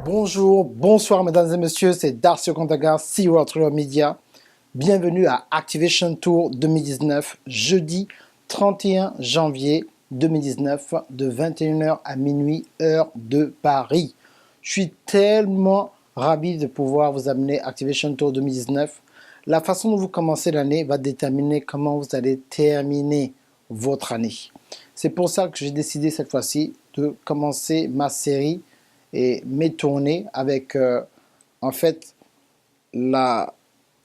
Bonjour, bonsoir mesdames et messieurs, c'est Darcio Contaga, CEO Trader Media. Bienvenue à Activation Tour 2019, jeudi 31 janvier 2019, de 21h à minuit, heure de Paris. Je suis tellement ravi de pouvoir vous amener Activation Tour 2019. La façon dont vous commencez l'année va déterminer comment vous allez terminer votre année. C'est pour ça que j'ai décidé cette fois-ci de commencer ma série et mes tournées avec en fait la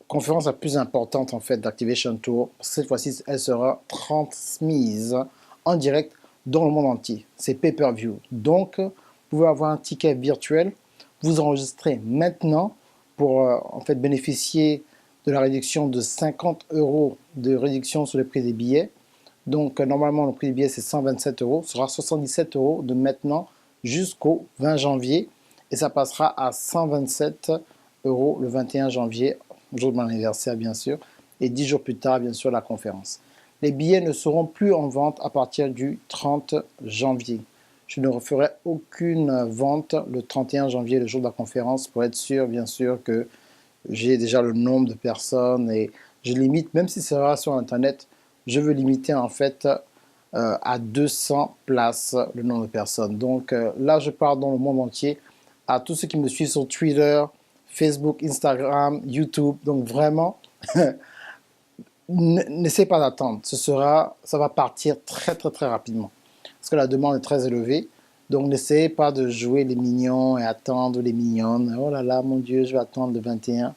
conférence la plus importante en fait d'Activation Tour. Cette fois-ci, elle sera transmise en direct dans le monde entier. C'est pay-per-view. Donc, vous pouvez avoir un ticket virtuel, vous enregistrez maintenant pour en fait bénéficier de la réduction de 50 € de réduction sur le prix des billets. Donc, normalement, le prix des billets, c'est 127 €. Ce sera 77 € de maintenant jusqu'au 20 janvier. Et ça passera à 127 € le 21 janvier, jour de mon anniversaire, bien sûr. Et 10 jours plus tard, bien sûr, la conférence. Les billets ne seront plus en vente à partir du 30 janvier. Je ne referai aucune vente le 31 janvier, le jour de la conférence, pour être sûr, bien sûr, que j'ai déjà le nombre de personnes et je limite, même si c'est sera sur Internet, je veux limiter en fait à 200 places le nombre de personnes. Donc là, je parle dans le monde entier à tous ceux qui me suivent sur Twitter, Facebook, Instagram, YouTube. Donc vraiment, n'essayez pas d'attendre. Ça va partir très très très rapidement parce que la demande est très élevée. Donc n'essayez pas de jouer les mignons et attendre les mignonnes. Oh là là, mon Dieu, je vais attendre le 21.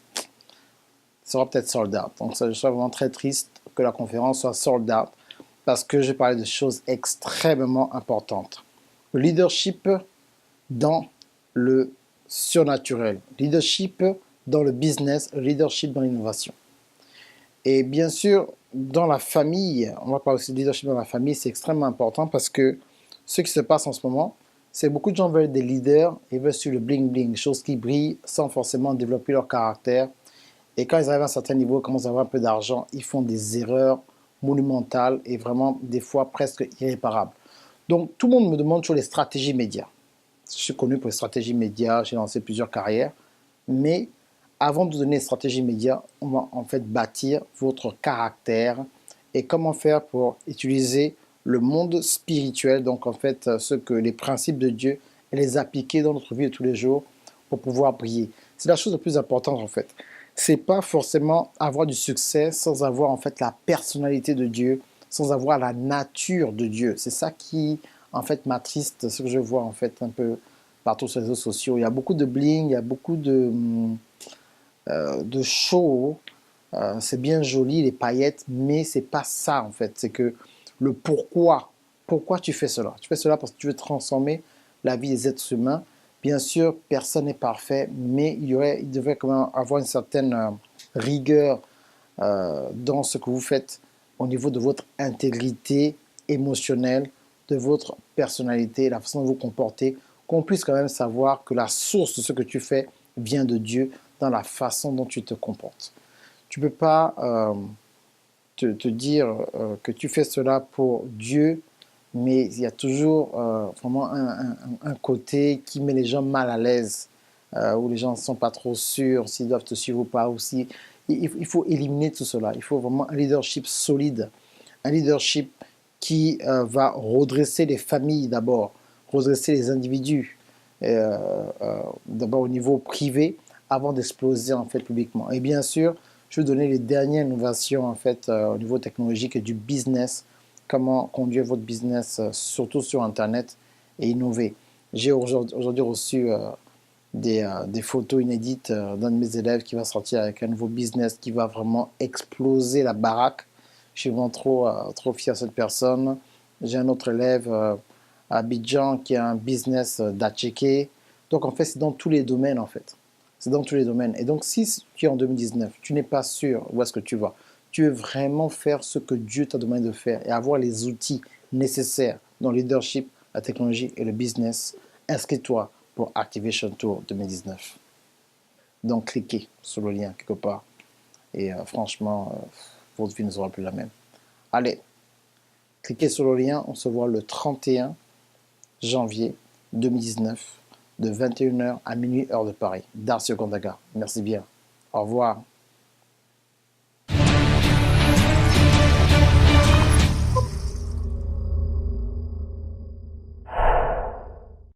Sera peut-être sold out. Donc ça, je suis vraiment très triste que la conférence soit sold out parce que je parlais de choses extrêmement importantes. Le leadership dans le surnaturel, leadership dans le business, leadership dans l'innovation. Et bien sûr, dans la famille, on va parler aussi de leadership dans la famille, c'est extrêmement important parce que ce qui se passe en ce moment, c'est beaucoup de gens veulent être des leaders et veulent suivre le bling-bling, les choses qui brillent sans forcément développer leur caractère. Et quand ils arrivent à un certain niveau, ils commencent à avoir un peu d'argent, ils font des erreurs monumentales et vraiment des fois presque irréparables. Donc tout le monde me demande sur les stratégies médias. Je suis connu pour les stratégies médias, j'ai lancé plusieurs carrières, mais avant de vous donner les stratégies médias, on va en fait bâtir votre caractère et comment faire pour utiliser le monde spirituel, donc en fait les principes de Dieu, et les appliquer dans notre vie de tous les jours pour pouvoir briller. C'est la chose la plus importante en fait. C'est pas forcément avoir du succès sans avoir en fait la personnalité de Dieu, sans avoir la nature de Dieu. C'est ça qui en fait m'attriste, ce que je vois en fait un peu partout sur les réseaux sociaux. Il y a beaucoup de bling, il y a beaucoup de show. C'est bien joli les paillettes, mais c'est pas ça en fait. C'est que le pourquoi. Pourquoi tu fais cela? Tu fais cela parce que tu veux transformer la vie des êtres humains. Bien sûr, personne n'est parfait, mais il devrait quand même avoir une certaine rigueur dans ce que vous faites au niveau de votre intégrité émotionnelle, de votre personnalité, la façon dont vous vous comportez, qu'on puisse quand même savoir que la source de ce que tu fais vient de Dieu dans la façon dont tu te comportes. Tu ne peux pas te dire que tu fais cela pour Dieu, mais il y a toujours vraiment un côté qui met les gens mal à l'aise, où les gens ne sont pas trop sûrs s'ils doivent te suivre ou pas. Aussi. Il faut éliminer tout cela. Il faut vraiment un leadership solide, un leadership qui va redresser les familles d'abord, redresser les individus, d'abord au niveau privé, avant d'exploser en fait publiquement. Et bien sûr, je vais donner les dernières innovations en fait au niveau technologique et du business, comment conduire votre business, surtout sur Internet, et innover. J'ai aujourd'hui reçu des photos inédites d'un de mes élèves qui va sortir avec un nouveau business qui va vraiment exploser la baraque. Je suis vraiment trop fier de cette personne. J'ai un autre élève à Abidjan qui a un business d'atchéké. Donc en fait, c'est dans tous les domaines en fait. C'est dans tous les domaines. Et donc si tu es en 2019, tu n'es pas sûr où est-ce que tu vas, tu veux vraiment faire ce que Dieu t'a demandé de faire et avoir les outils nécessaires dans le leadership, la technologie et le business, inscris-toi pour Activation Tour 2019. Donc cliquez sur le lien quelque part et franchement, votre vie ne sera plus la même. Allez, cliquez sur le lien, on se voit le 31 janvier 2019 de 21 h à minuit, heure de Paris. Darcy Okondaga. Merci bien. Au revoir.